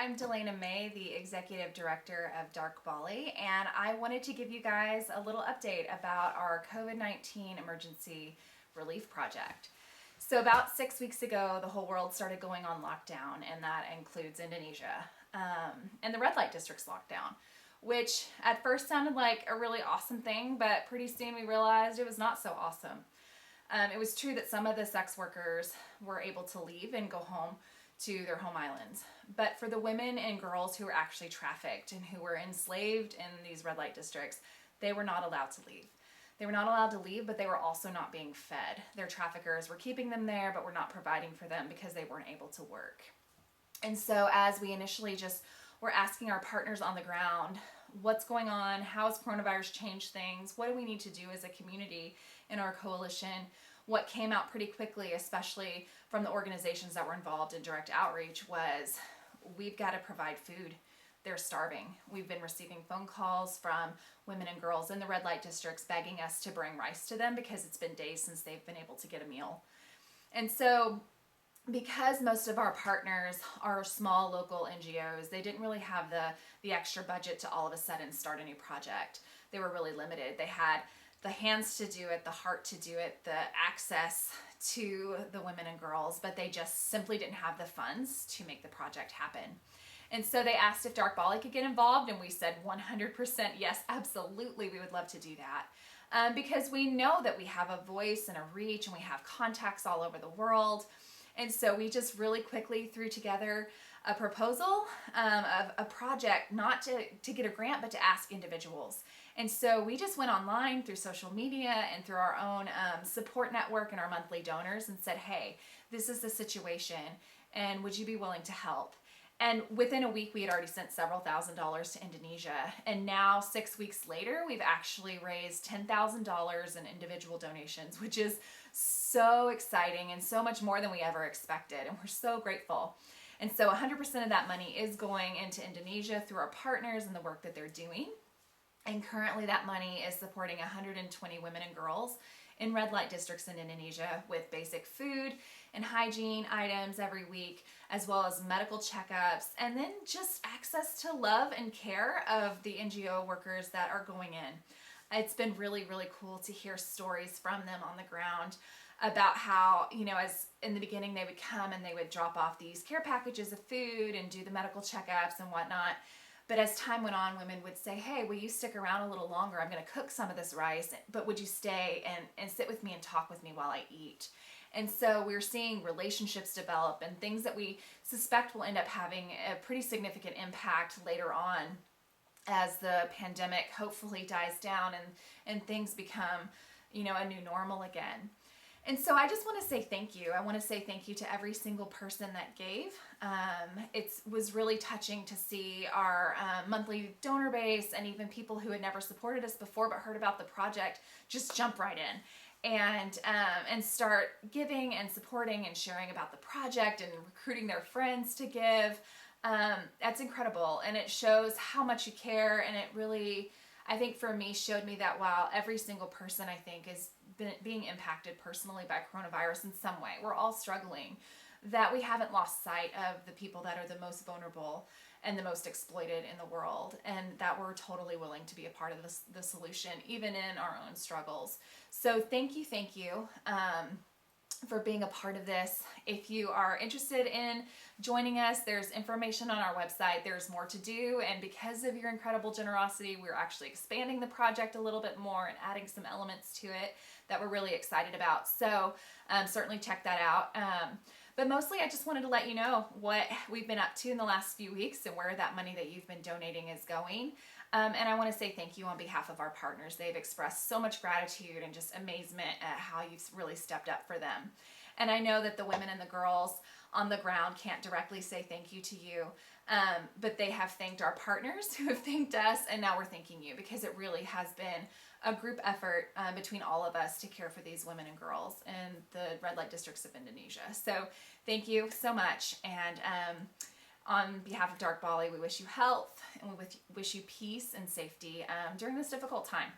I'm Delana May, the Executive Director of Dark Bali, and I wanted to give you guys a little update about our COVID-19 emergency relief project. So about 6 weeks ago, the whole world started going on lockdown, and that includes Indonesia, and the red light district's lockdown, which at first sounded like a really awesome thing, but pretty soon we realized it was not so awesome. It was true that some of the sex workers were able to leave and go home to their home islands. But for the women and girls who were actually trafficked and who were enslaved in these red light districts, they were not allowed to leave. They were not allowed to leave, but they were also not being fed. Their traffickers were keeping them there, but were not providing for them because they weren't able to work. And so as we initially just were asking our partners on the ground, what's going on? How has coronavirus changed things? What do we need to do as a community in our coalition? What came out pretty quickly, especially from the organizations that were involved in direct outreach, was we've got to provide food. They're starving. We've been receiving phone calls from women and girls in the red light districts begging us to bring rice to them because it's been days since they've been able to get a meal. And so because most of our partners are small local NGOs, they didn't really have the extra budget to all of a sudden start a new project. They were really limited. They had the hands to do it, the heart to do it, the access to the women and girls, but they just simply didn't have the funds to make the project happen. And so they asked if Dark Bali could get involved, and we said 100% yes, absolutely, we would love to do that. Because we know that we have a voice and a reach, and we have contacts all over the world. And so we just really quickly threw together a proposal of a project, not to get a grant, but to ask individuals. And so we just went online through social media and through our own support network and our monthly donors and said, hey, this is the situation, and would you be willing to help? And within a week, we had already sent several $1,000s to Indonesia. And now 6 weeks later, we've actually raised $10,000 in individual donations, which is so exciting and so much more than we ever expected. And we're so grateful. And so 100% of that money is going into Indonesia through our partners and the work that they're doing. And currently that money is supporting 120 women and girls in red light districts in Indonesia with basic food and hygiene items every week, as well as medical checkups, and then just access to love and care of the NGO workers that are going in. It's been really, really cool to hear stories from them on the ground about how, as in the beginning they would come and they would drop off these care packages of food and do the medical checkups and whatnot. But as time went on, women would say, hey, will you stick around a little longer? I'm going to cook some of this rice, but would you stay and sit with me and talk with me while I eat? And so we're seeing relationships develop and things that we suspect will end up having a pretty significant impact later on as the pandemic hopefully dies down and things become, a new normal again. And so I just want to say thank you. I want to say thank you to every single person that gave. It was really touching to see our monthly donor base and even people who had never supported us before but heard about the project just jump right in and start giving and supporting and sharing about the project and recruiting their friends to give. That's incredible, and it shows how much you care, and it really, I think for me, showed me that while every single person I think is being impacted personally by coronavirus in some way, we're all struggling, that we haven't lost sight of the people that are the most vulnerable and the most exploited in the world, and that we're totally willing to be a part of the solution, even in our own struggles. So thank you. For being a part of this. If you are interested in joining us, there's information on our website. There's more to do, and because of your incredible generosity, we're actually expanding the project a little bit more and adding some elements to it that we're really excited about. So certainly check that out. But mostly I just wanted to let you know what we've been up to in the last few weeks and where that money that you've been donating is going. And I want to say thank you on behalf of our partners. They've expressed so much gratitude and just amazement at how you've really stepped up for them. And I know that the women and the girls on the ground can't directly say thank you to you, but they have thanked our partners who have thanked us, and now we're thanking you because it really has been a group effort between all of us to care for these women and girls in the red light districts of Indonesia. So thank you so much, and on behalf of Dark Bali, we wish you health and we wish you peace and safety during this difficult time.